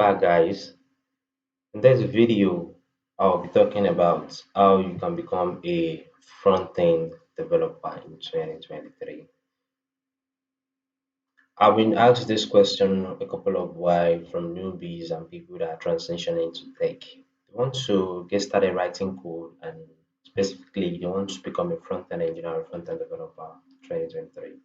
back, guys. In this video, I'll be talking about how you can become a front-end developer in 2023. I've been asked this question a couple of while from newbies and people that are transitioning into tech. They want to get started writing code and specifically they want to become a front-end engineer or front-end developer 2023.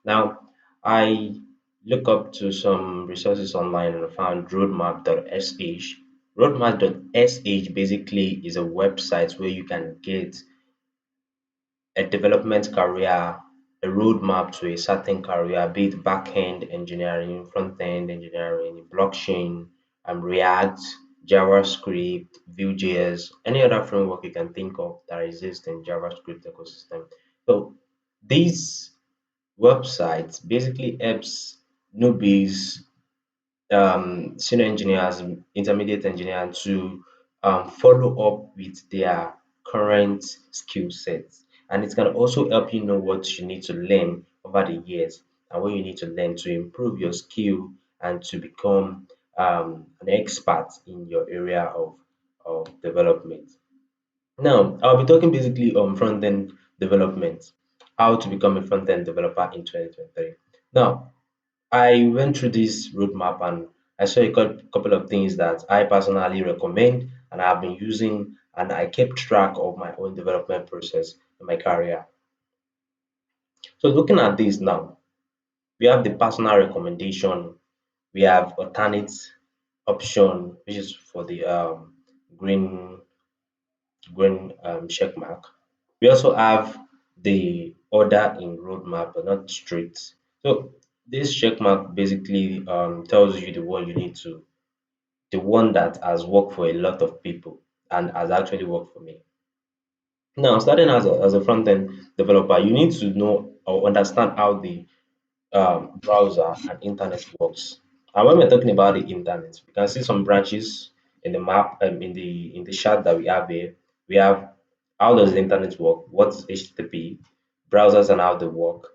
Now, I look up to some resources online and I found roadmap.sh. Roadmap.sh basically is a website where you can get a development career, a roadmap to a certain career, be it back-end engineering, front-end engineering, blockchain, React, JavaScript, Vue.js, any other framework you can think of that exists in JavaScript ecosystem. So these websites basically helps newbies, senior engineers, intermediate engineers to follow up with their current skill sets. And it can also help you know what you need to learn over the years and what you need to learn to improve your skill and to become an expert in your area of development. Now, I'll be talking basically on front-end development, how to become a front-end developer in 2023. Now, I went through this roadmap and I saw a couple of things that I personally recommend and I've been using, and I kept track of my own development process in my career. So looking at this now, we have the personal recommendation, we have alternate option, which is for the green check mark. We also have the order in roadmap, but not strict. So this check mark basically tells you the one you need to, the one that has worked for a lot of people and has actually worked for me. Now, starting as a front end developer, you need to know or understand how the browser and internet works. And when we're talking about the internet, we can see some branches in the map, in the chart that we have here. We have how does the internet work, what is HTTP, browsers and how they work,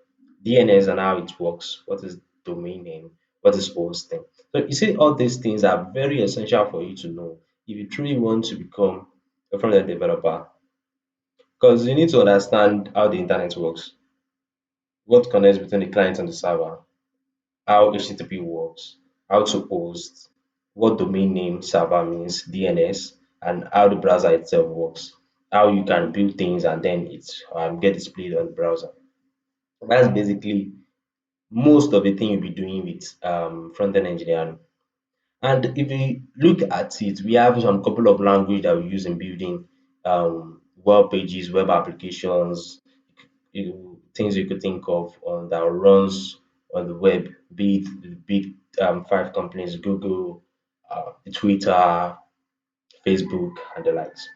DNS and how it works, what is domain name, what is hosting. So you see, all these things are very essential for you to know if you truly want to become a front end developer, because you need to understand how the internet works, what connects between the client and the server, how HTTP works, how to host, what domain name server means, DNS, and how the browser itself works, how you can build things and then it's get displayed on the browser. That's basically most of the thing you'll be doing with front-end engineering. And if we look at it, we have some couple of language that we use in building web pages, web applications, things you could think of on that runs on the web, be it the big five companies, Google, Twitter, Facebook, and the likes.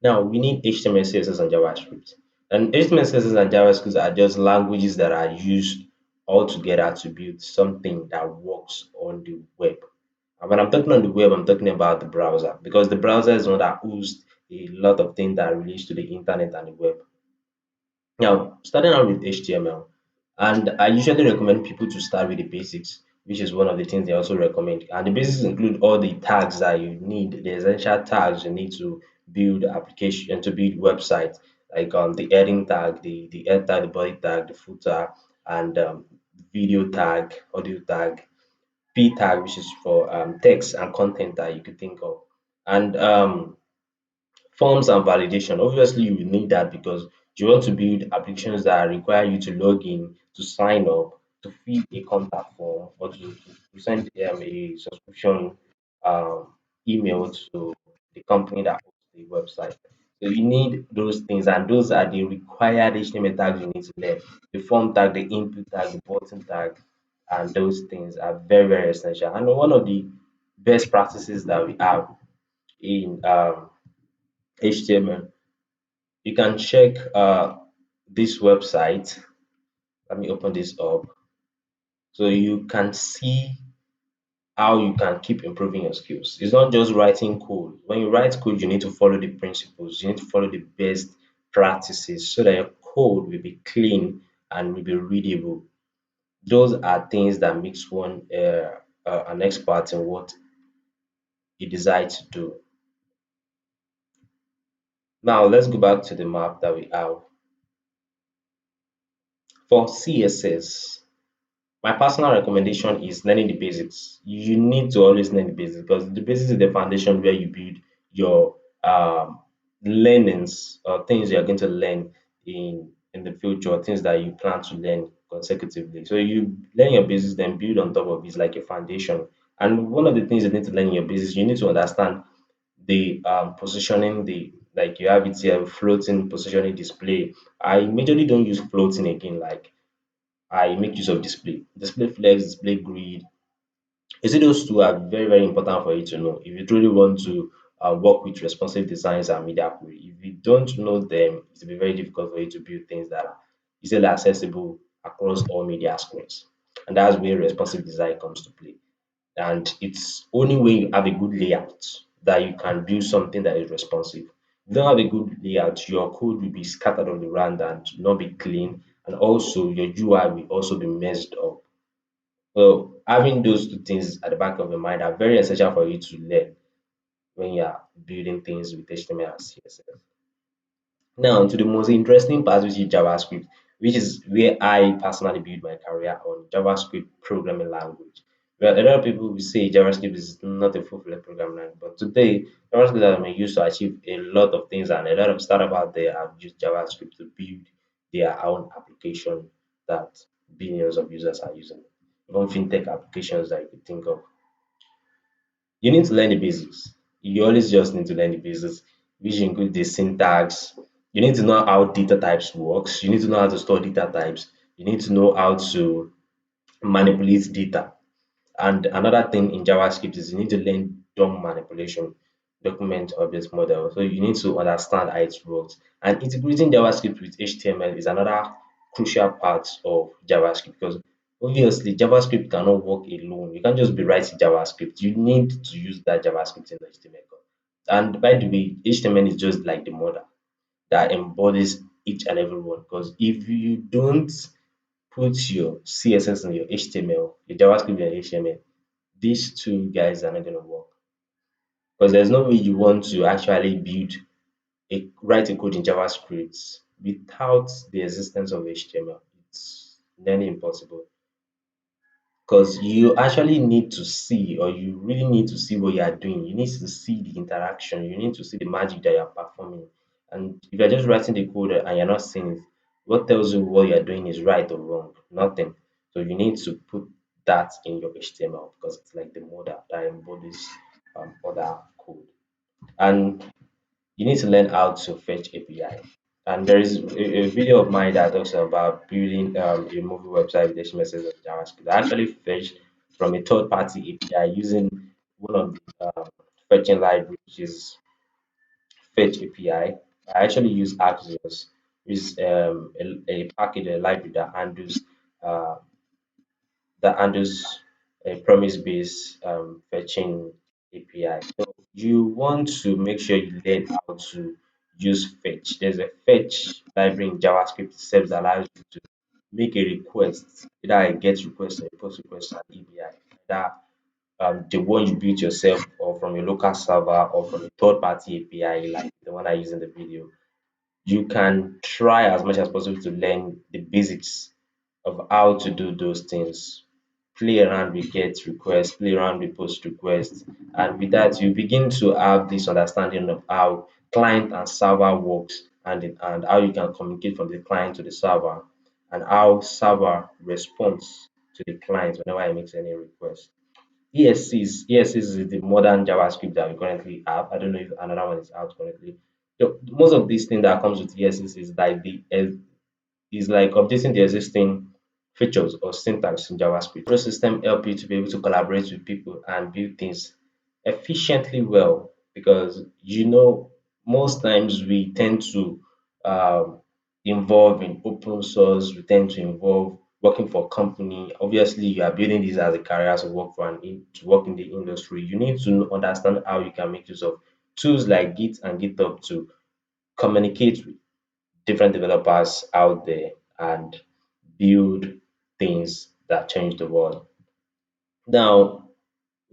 Now we need HTML, CSS, and JavaScript. And HTML, CSS, and JavaScript are just languages that are used all together to build something that works on the web. And when I'm talking on the web, I'm talking about the browser because the browser is one that hosts a lot of things that relates to the internet and the web. Now, starting out with HTML, and I usually recommend people to start with the basics, which is one of the things they also recommend. And the basics include all the tags that you need, the essential tags you need to build application to build website, like the heading tag, the head tag, the body tag, the footer, and video tag, audio tag, P tag, which is for text and content that you could think of, and forms and validation. Obviously, you will need that because you want to build applications that require you to log in, to sign up, to fill a contact form, or to send a subscription um, email to the company that hosts the website. So you need those things, and those are the required HTML tags you need to learn. The form tag, the input tag, the button tag, and those things are very, very essential. And one of the best practices that we have in HTML, you can check this website. Let me open this up so you can see how you can keep improving your skills. It's not just writing code. When you write code, you need to follow the principles, you need to follow the best practices so that your code will be clean and will be readable. Those are things that makes one an expert in what you decide to do. Now let's go back to the map that we have. For CSS, my personal recommendation is learning the basics. You need to always learn the basics because the basics is the foundation where you build your learnings or things you are going to learn in the future, things that you plan to learn consecutively. So you learn your basics, then build on top of it. It's like a foundation. And one of the things you need to learn in your basics, you need to understand the positioning, the like you have it here, floating positioning display. I majorly don't use floating again, like I make use of display. Display flex, display grid. You see, those two are very, very important for you to know. If you truly want to work with responsive designs and media query, if you don't know them, it will be very difficult for you to build things that are easily accessible across all media screens. And that's where responsive design comes to play. And it's only when you have a good layout that you can build something that is responsive. If you don't have a good layout, your code will be scattered on the ground and not be clean, and also your UI will also be messed up. So having those two things at the back of your mind are very essential for you to learn when you are building things with HTML and CSS. Now to the most interesting part, which is JavaScript, which is where I personally build my career on JavaScript programming language. Well, a lot of people will say JavaScript is not a full-fledged programming language, but today JavaScript has been used to achieve a lot of things, and a lot of startups out there have used JavaScript to build their own application that billions of users are using. Even fintech applications that you could think of. You need to learn the basics. You always just need to learn the basics, which include the syntax. You need to know how data types works. You need to know how to store data types. You need to know how to manipulate data. And another thing in JavaScript is you need to learn DOM manipulation, document object model. So you need to understand how it works. And integrating JavaScript with HTML is another crucial part of JavaScript because obviously JavaScript cannot work alone. You can't just be writing JavaScript. You need to use that JavaScript in the HTML code. And by the way, HTML is just like the model that embodies each and every one. Because if you don't put your CSS in your HTML, your JavaScript in your HTML, these two guys are not going to work because there's no way you want to actually write a code in JavaScript without the existence of HTML. It's nearly impossible because you actually need to see, or you really need to see what you are doing. You need to see the interaction. You need to see the magic that you are performing. And if you're just writing the code and you're not seeing it, what tells you what you're doing is right or wrong? Nothing. So you need to put that in your HTML because it's like the model that embodies other code. And you need to learn how to fetch API. And there is a video of mine that talks about building a movie website with HTML and JavaScript. I actually fetched from a third-party API using one of the fetching libraries, which is Fetch API. I actually use Axios, which is a package, a library uh, that handles a promise-based fetching API. So you want to make sure you learn how to use fetch. There's a fetch library in JavaScript itself that allows you to make a request, either a get request or a post request at API. That the one you built yourself or from your local server or from a third-party API like the one I use in the video, you can try as much as possible to learn the basics of how to do those things. Play around with get requests, play around with post requests, and with that, you begin to have this understanding of how client and server works and how you can communicate from the client to the server and how server responds to the client whenever he makes any request. ESCs is the modern JavaScript that we currently have. I don't know if another one is out currently. So most of these things that comes with ESCs is like updating the existing features or syntax in JavaScript. Pro system help you to be able to collaborate with people and build things efficiently well because most times we tend to um, involve in open source, we tend to involve working for a company. Obviously, you are building this as a career to work for to work in the industry. You need to understand how you can make use of tools like Git and GitHub to communicate with different developers out there and build things that change the world. Now,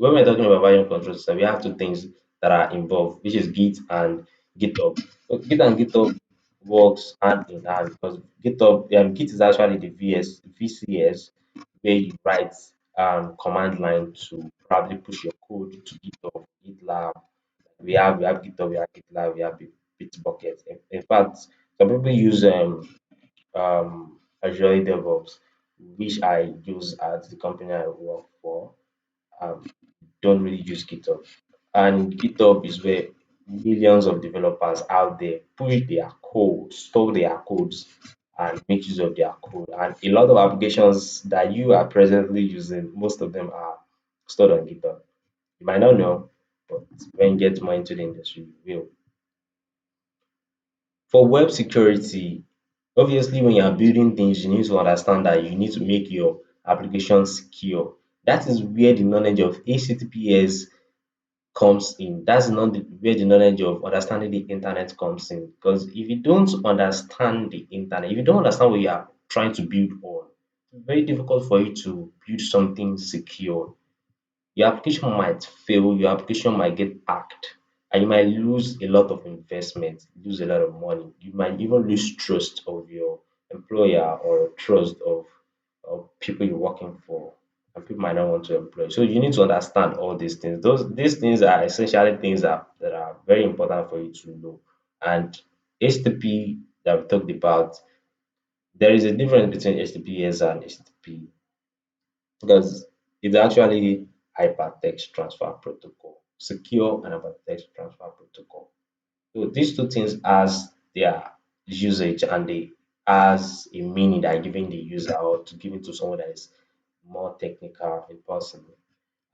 when we're talking about version control system, we have two things that are involved, which is Git and GitHub. So Git and GitHub works hand in hand because Git is actually the VCS where you write command line to probably push your code to GitHub, GitLab. We have GitHub, we have GitLab, we have Bitbucket. In fact, some people use Azure DevOps, which I use at the company I work for. Um, don't really use GitHub. And GitHub is where millions of developers out there push their code, store their codes, and make use of their code. And a lot of applications that you are presently using, most of them are stored on GitHub. You might not know, but when you get more into the industry, you will. For web security, obviously, when you are building things, you need to understand that you need to make your application secure. That is where the knowledge of HTTPS comes in. That's not where the knowledge of understanding the internet comes in. Because if you don't understand the internet, if you don't understand what you are trying to build on, it's very difficult for you to build something secure. Your application might fail, your application might get hacked, and you might lose a lot of investment, lose a lot of money. You might even lose trust of your employer or trust of people you're working for, and people might not want to employ. So you need to understand all these things. These things are essentially things that are very important for you to know. And HTTP that we talked about, there is a difference between HTTPS and HTTP because it's actually hypertext transfer protocol, secure and hypertext transfer protocol. So these two things has their usage and they has a meaning that are giving the user or to giving to someone that is more technical and possible.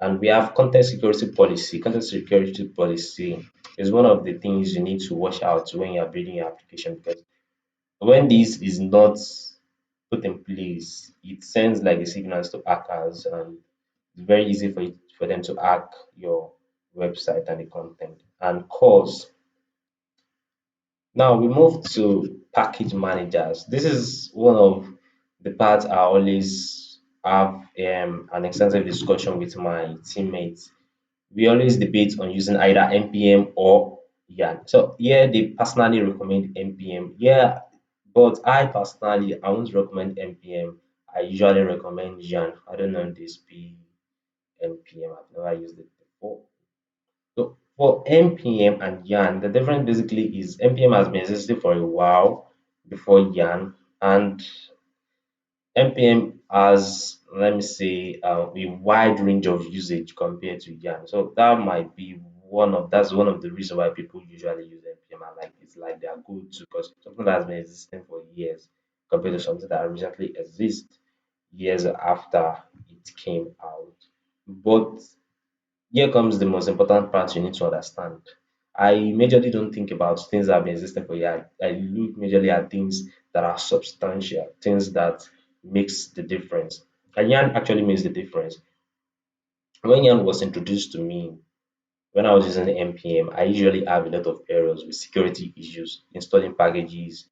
And we have content security policy. Content security policy is one of the things you need to watch out when you are building your application because when this is not put in place, it sends like a signals to hackers and it's very easy for them to hack your website and the content and cause. Now we move to package managers. This is one of the parts I always have an extensive discussion with my teammates. We always debate on using either npm or yarn. So yeah, they personally recommend npm. Yeah, but I personally I won't recommend npm. I usually recommend yarn. I don't know this be npm. I've never used it before. So for npm and yarn, the difference basically is npm has been existing for a while before yarn, and NPM has, let me say, a wide range of usage compared to YARN. So that's one of the reasons why people usually use NPM. And like it's like their go-to because something that has been existing for years compared to something that recently exists years after it came out. But here comes the most important part you need to understand. I majorly don't think about things that have been existing for years. I look majorly at things that are substantial, things that makes the difference. And yarn actually makes the difference. When yarn was introduced to me, when I was using npm, I usually have a lot of errors with security issues, installing packages,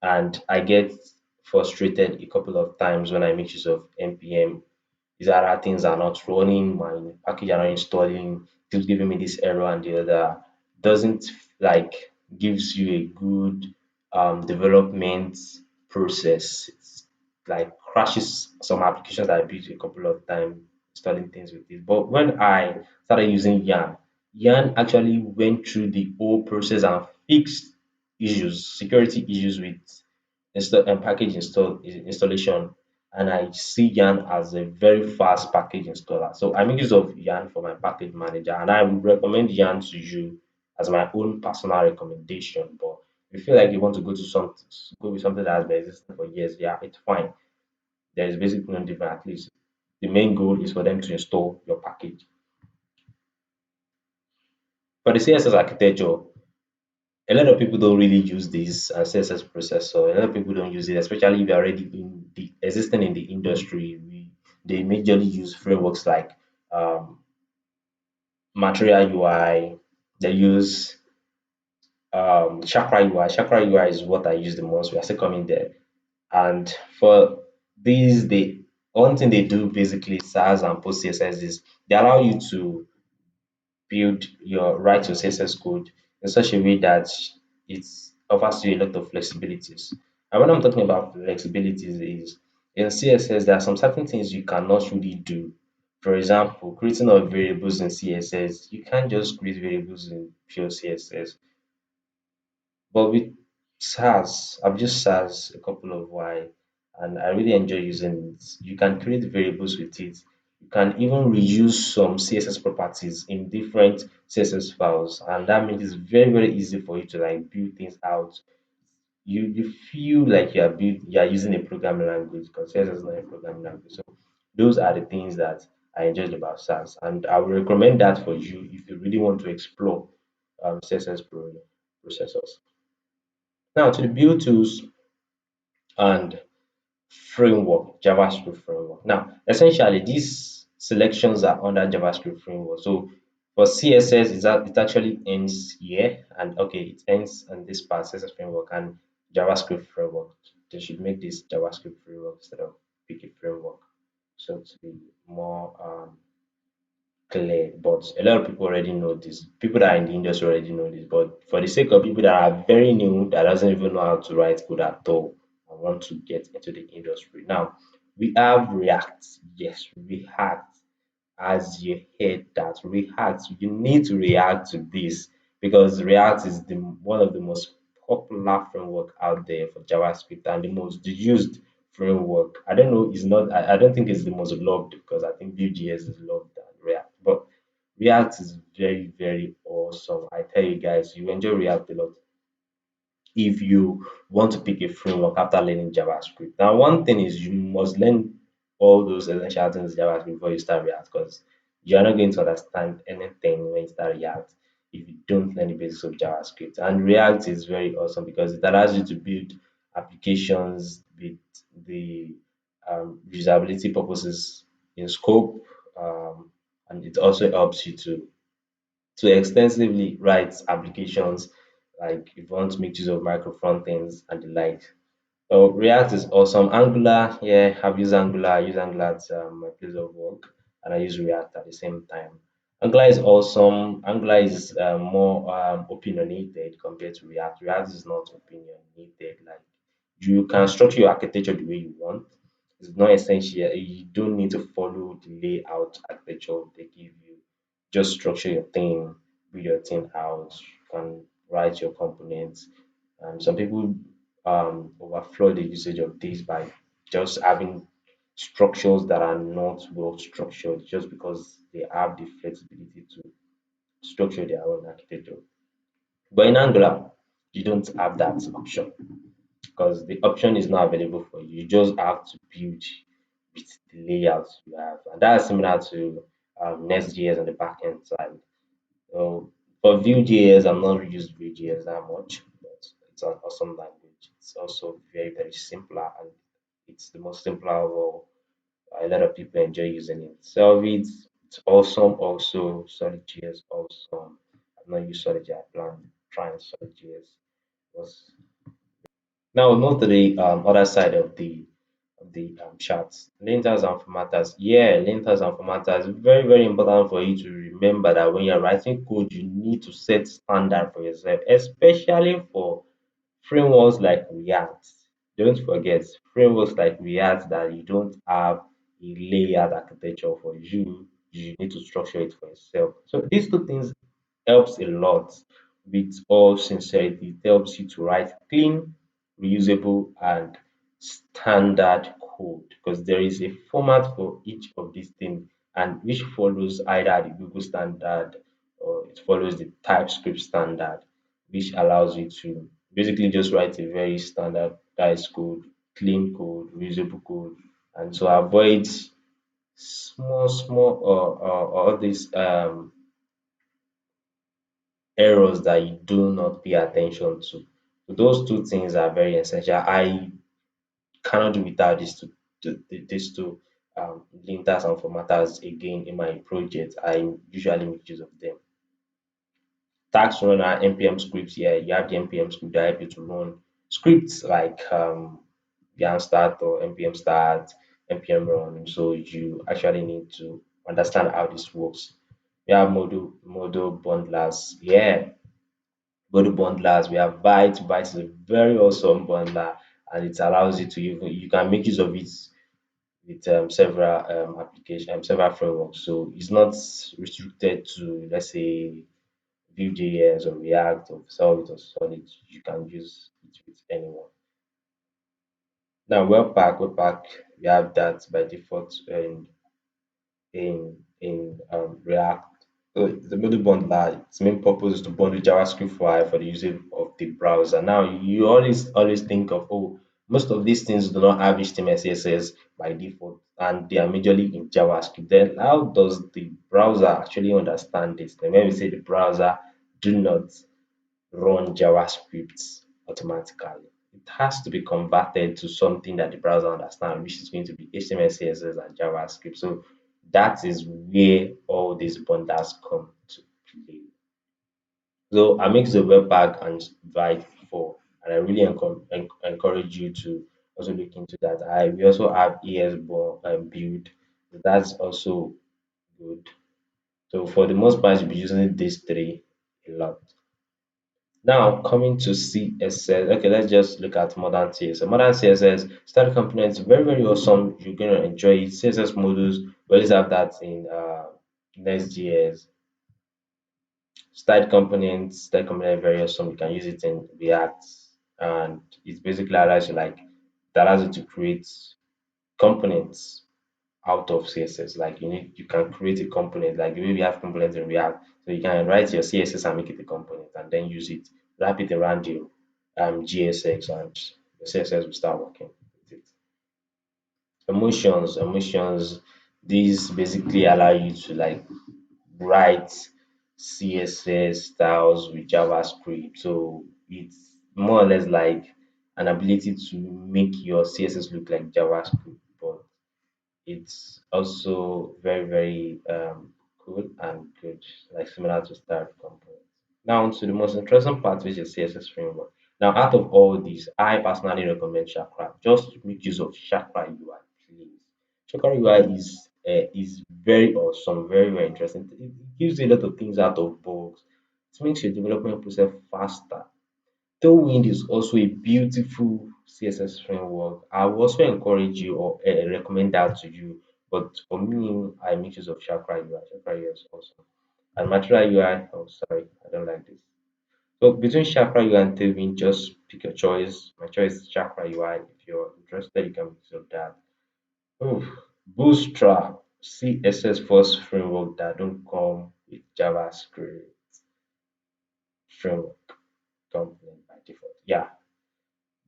and I get frustrated a couple of times when I make use of npm. These other things are not running, my package are not installing, keeps giving me this error and the other. Doesn't like gives you a good development process. It's like crashes some applications that I built a couple of times installing things with it. But when I started using Yarn, Yarn actually went through the whole process and fixed security issues with package installation, and I see Yarn as a very fast package installer. So I make use of Yarn for my package manager, and I would recommend Yarn to you as my own personal recommendation. But if you feel like you want to go with something that has been existing for years, yeah, it's fine. There is basically no different. At least the main goal is for them to install your package. For the CSS architecture, a lot of people don't really use this CSS processor. A lot of people don't use it, especially if you're already in the existing in the industry. They majorly use frameworks like Material UI. They use Chakra UI. Chakra UI is what I use the most. We are still coming there. And for these, they one thing they do basically SaaS and post CSS is they allow you to write your CSS code in such a way that it offers you a lot of flexibilities. And when I'm talking about flexibilities is in CSS there are some certain things you cannot really do. For example, creating of variables in CSS, you can't just create variables in pure CSS. But with SaaS, I've used SaaS a couple of while and I really enjoy using it. You can create variables with it. You can even reuse some CSS properties in different CSS files, and that makes it very, very easy for you to like build things out. You feel like you are using a programming language because CSS is not a programming language. So those are the things that I enjoyed about SaaS, and I would recommend that for you if you really want to explore CSS processors. Now to the build tools and framework, JavaScript framework. Now, essentially, these selections are under JavaScript framework. So for CSS, it actually ends here, and okay, it ends on this part, CSS framework and JavaScript framework. They should make this JavaScript framework instead of pick a framework, so to be more clear. But a lot of people already know this. People that are in the industry already know this. But for the sake of people that are very new, that doesn't even know how to write code at all, I want to get into the industry. Now, we have React. Yes, React. As you heard that React, you need to react to this because React is one of the most popular framework out there for JavaScript and the most used framework. I don't know, it's not I don't think it's the most loved because I think Vue.js is loved than React. But React is very, very awesome. I tell you guys, you enjoy React a lot if you want to pick a framework after learning JavaScript. Now, one thing is you must learn all those essential things in JavaScript before you start React because you're not going to understand anything when you start React if you don't learn the basics of JavaScript. And React is very awesome because it allows you to build applications with the usability purposes in scope, and it also helps you to extensively write applications like if you want to make use of micro front ends and the like. So React is awesome. Angular, yeah, I've used Angular. I use Angular at my place of work, and I use React at the same time. Angular is awesome. Angular is more opinionated compared to React. React is not opinionated. Like you can structure your architecture the way you want. It's not essential. You don't need to follow the layout architecture they give you. Just structure your thing, build your thing out. You can write your components. And some people overflow the usage of this by just having structures that are not well structured just because they have the flexibility to structure their own architecture. But in Angular, you don't have that option because the option is not available for you. You just have to build with the layouts you have. And that's similar to Next.js on the backend side. So for Vue.js, I'm not used Vue.js that much, but it's an awesome language. It's also very, very simpler and it's the most simpler of all. A lot of people enjoy using it. Solvit, it's awesome also. Solid.js awesome. I've not used Solid.js. I plan trying Solid.js. Was now we'll move to the other side of the charts. Linters and formatters. Yeah, linters and formatters. Very, very important for you to remember that when you're writing code, you need to set standard for yourself, especially for frameworks like React. Don't forget frameworks like React that you don't have a layered architecture for you. You need to structure it for yourself. So these two things helps a lot with all sincerity. It helps you to write clean, reusable, and standard code because there is a format for each of these things and which follows either the Google standard or it follows the TypeScript standard, which allows you to basically just write a very standardized code, clean code, reusable code, and to avoid small or all these errors that you do not pay attention to. So those two things are very essential. I cannot do without these two linters and formatters again in my project. I usually make use of them. Task runner, npm scripts. Yeah, you have the npm script that help you to run scripts like yarn start or npm start. npm run. So you actually need to understand how this works. We have model bundlers. Yeah, model bundlers. We have Byte. Byte is a very awesome bundler, and it allows you to you can make use of it with several application several frameworks. So it's not restricted to, let's say, Vue.js or React or Solid or Solid. You can use it with anyone. Now Webpack, we have that by default in React. So the middle bundler, its main purpose is to bundle JavaScript file for the usage of the browser. Now you always think of, oh, most of these things do not have HTML CSS by default and they are majorly in JavaScript. Then how does the browser actually understand this? Then when we say the browser do not run JavaScript automatically. It has to be converted to something that the browser understands, which is going to be HTML, CSS, and JavaScript. So that is where all these bundles come to play. So I make the Webpack and Vibe for, and I really encourage you to also look into that. We also have build. That's also good. So for the most part, you'll be using these three a lot. Now coming to CSS, okay, let's just look at modern CSS. Modern CSS style components, very very awesome. You're gonna enjoy it. CSS modules, we always have that in Next.js. Style component very awesome. You can use it in React, and it basically allows you to create components out of CSS. Like you can create a component like the way we have components in React. So you can write your CSS and make it a component and then use it, wrap it around your GSX and the CSS will start working with it. Emotions, these basically allow you to write CSS styles with JavaScript. So it's more or less like an ability to make your CSS look like JavaScript, but it's also very, very cool and good, like similar to Style Component. Now, on to the most interesting part, which is CSS framework. Now, out of all these, I personally recommend Chakra. Just make use of Chakra UI, please. Chakra UI is very awesome, very, very interesting. It gives you a lot of things out of bugs. It makes your development process faster. Tailwind is also a beautiful CSS framework. I will also encourage you or recommend that to you. But for me, I make use of Chakra UI. Chakra UI is awesome. And Material UI, oh sorry, I don't like this. So between Chakra UI and Tailwind, just pick your choice. My choice is Chakra UI. If you're interested, you can make use of that. Oh, Bootstrap, CSS first framework that don't come with JavaScript framework component by default. Yeah,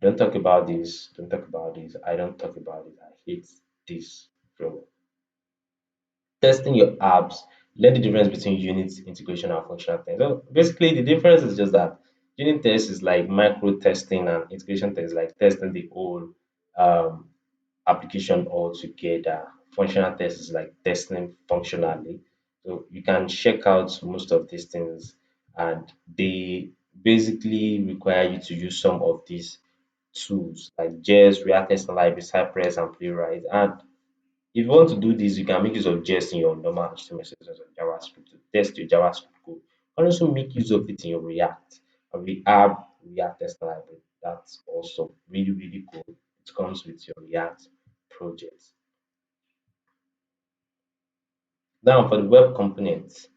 don't talk about this. Don't talk about this. I don't talk about it. I hate this framework. Testing your apps. Learn the difference between unit integration and functional testing. So basically, the difference is just that unit test is like micro testing and integration test is like testing the whole um, application altogether. Functional test is like testing functionally. So you can check out most of these things, and they basically require you to use some of these tools like Jest, React Testing Library, Cypress, and Playwright. And if you want to do this, you can make use of Jest in your normal HTML, CSS, and JavaScript to test your JavaScript code. You can also make use of it in your React. And we have React Testing Library. That's also really, really cool. It comes with your React project. Now for the web components,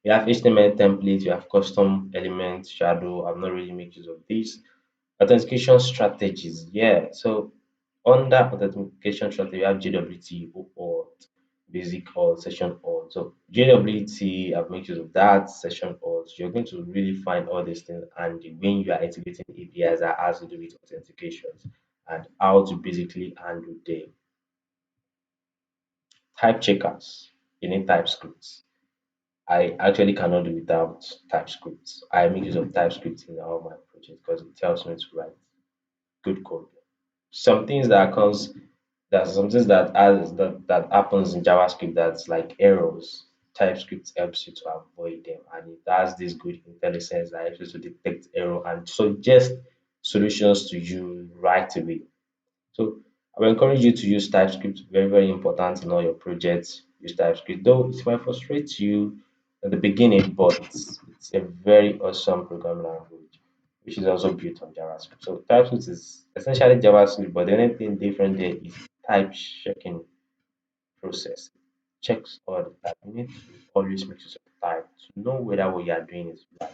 we have HTML templates, you have custom elements, shadow. I've not really made use of this. Authentication strategies, yeah. So under authentication strategy, we have JWT or basic or session auth. So JWT, I've made use of that, session auth. You're going to really find all these things and when you are integrating APIs that has to do with authentications and how to basically handle them. Type checkers, you need TypeScript. I actually cannot do without TypeScript. I make use of TypeScript in all my projects because it helps me to write good code. Some things that comes There's some things that happens in JavaScript that's like errors. TypeScript helps you to avoid them, and it has this good intelligence that helps you to detect error and suggest solutions to you right away. So I will encourage you to use TypeScript. Very, very important in all your projects. Use TypeScript, though it might frustrate you at the beginning, but it's a very awesome programming language, which is also built on JavaScript. So TypeScript is essentially JavaScript, but the only thing different there is type checking process. Checks all the type. You need to always make use of type to know whether what you are doing is right.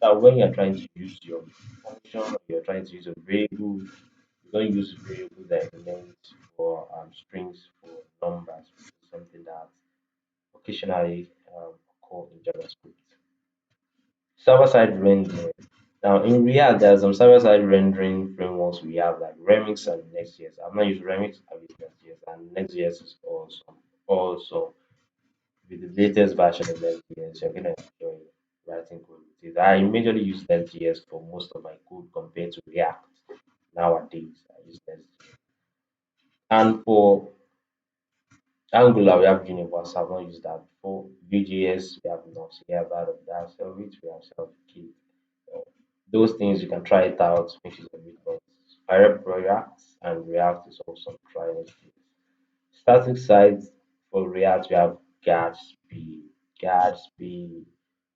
Now, when you're trying to use your function, you're trying to use a variable, you don't use variable that is meant for strings for numbers, which is something that occasionally occur in JavaScript. Server-side rendering. Now, in React, there are some server-side rendering frameworks we have like Remix and Next.js. I've not used Remix, I've used Next.js, and Next.js is also with the latest version of Next.js, you're gonna enjoy writing code with it. I majorly use Next.js for most of my code compared to React nowadays. I use Next.js. And for Angular, we have Universal. I've not used that before. Vue.js, we have not. We have out of that. So which we have self-key. So those things you can try it out, make use of it. But I rep React, and React is also trying it. Static sites for React, we have Gatsby,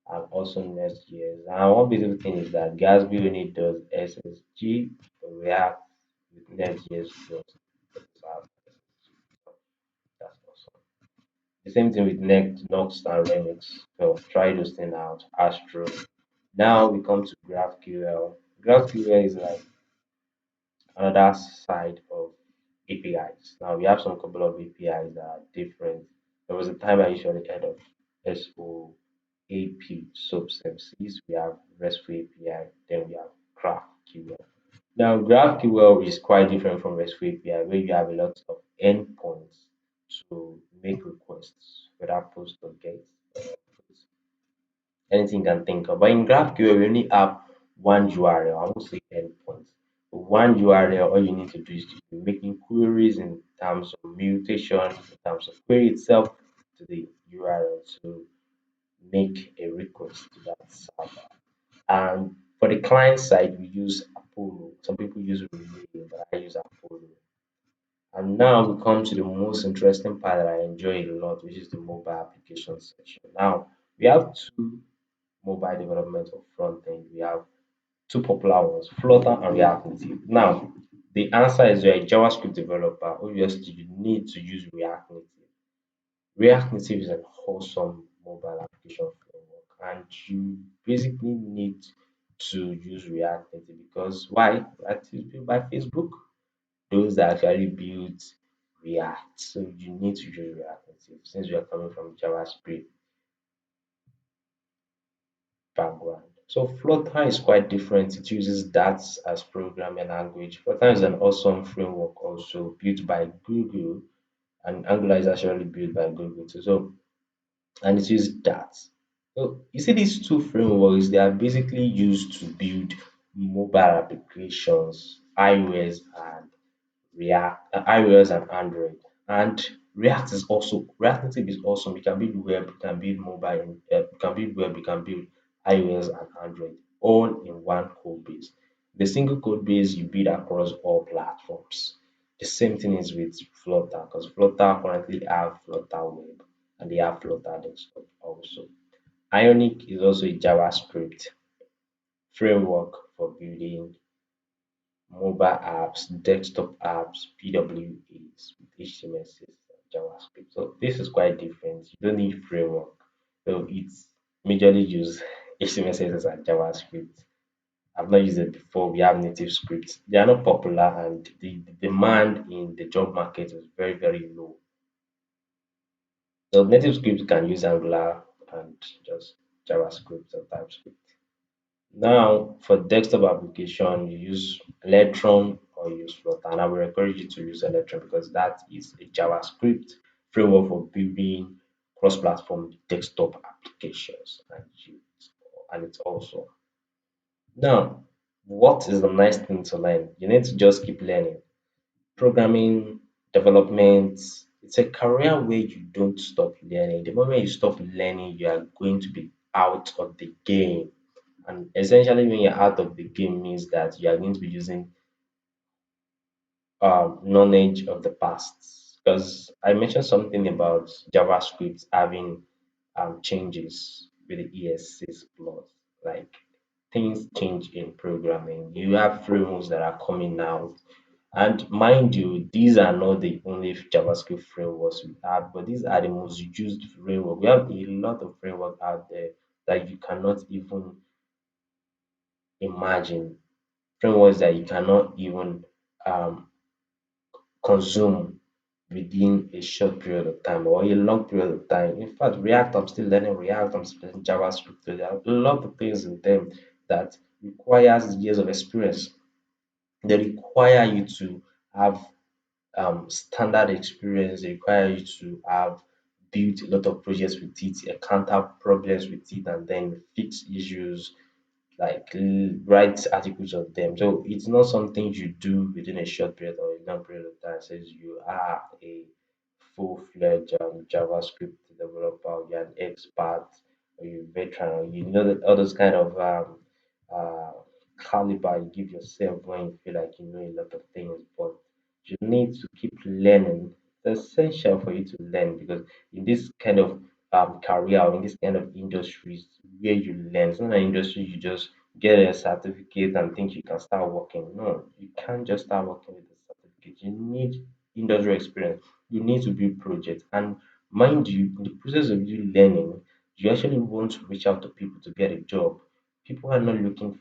and also Nest.js. And one beautiful thing is that Gatsby only does SSG for React with Nest.js just doesn't have SSG. So that's awesome. The same thing with Nox and Remix. So try those things out. Astro. Now we come to GraphQL. GraphQL is like another side of APIs. Now we have some couple of APIs that are different. There was a time I usually heard of SOAP, SOAP services. We have RESTful API, then we have GraphQL. Now GraphQL is quite different from RESTful API, where you have a lot of endpoints to make requests, whether post or get, anything you can think of. But in GraphQL, we only have one URL. I won't say endpoints. One URL, all you need to do is to be making queries in terms of mutation, in terms of query itself to the URL to make a request to that server. And for the client side, we use Apollo. Some people use Relay, but I use Apollo. And now we come to the most interesting part that I enjoy a lot, which is the mobile application section. Now we have two mobile development of front end. We have two popular ones, Flutter and React Native. Now, the answer is you're a JavaScript developer. Obviously, you need to use React Native. React Native is an awesome mobile application framework, and you basically need to use React Native because why? React is built by Facebook. Those that actually build React. So you need to use React Native since you are coming from JavaScript background. So Flutter is quite different. It uses that as programming language. Flutter is an awesome framework also built by Google, and Angular is actually built by Google too. So and it uses that. So you see these two frameworks, they are basically used to build mobile applications, iOS and iOS and Android. And React Native is awesome. You can build web, you can build mobile, you can build web, you can build iOS and Android all in one code base. The single code base you build across all platforms. The same thing is with Flutter because Flutter currently have Flutter Web and they have Flutter Desktop also. Ionic is also a JavaScript framework for building mobile apps, desktop apps, PWAs with HTML, CSS, JavaScript. So this is quite different. You don't need framework. So it's majorly use HTML, CSS, and JavaScript. I've not used it before. We have native scripts. They are not popular, and the demand in the job market is very, very low. So native scripts can use Angular and just JavaScript or TypeScript. Now, for desktop application, you use Electron or use Flutter. And I will encourage you to use Electron because that is a JavaScript framework for building cross-platform desktop applications. And it's also. Now, what is the nice thing to learn? You need to just keep learning. Programming, development, it's a career where you don't stop learning. The moment you stop learning, you are going to be out of the game. And essentially, when you're out of the game, means that you are going to be using knowledge of the past. Because I mentioned something about JavaScript having changes with the ES6 plus. Like things change in programming. You have frameworks that are coming out. And mind you, these are not the only JavaScript frameworks we have, but these are the most used framework. We have a lot of framework out there that you cannot even imagine. Frameworks that you cannot even um, consume within a short period of time or a long period of time. In fact, React, I'm still learning React, I'm still learning JavaScript. There are a lot of things in them that requires years of experience. They require you to have standard experience. They require you to have built a lot of projects with it, encounter problems with it, and then fix issues like write articles of them. So it's not something you do within a short period or a long period of time. It says you are a full-fledged JavaScript developer, you're an expert, or you're a veteran, or you know that all those kind of uh, caliber you give yourself when you feel like you know a lot of things, but you need to keep learning. It's essential for you to learn because in this kind of career or in this kind of industries where you learn, it's not an industry you just get a certificate and think you can start working. No, you can't just start working with a certificate. You need industry experience. You need to build projects. And mind you, in the process of you learning, you actually want to reach out to people to get a job. People are not looking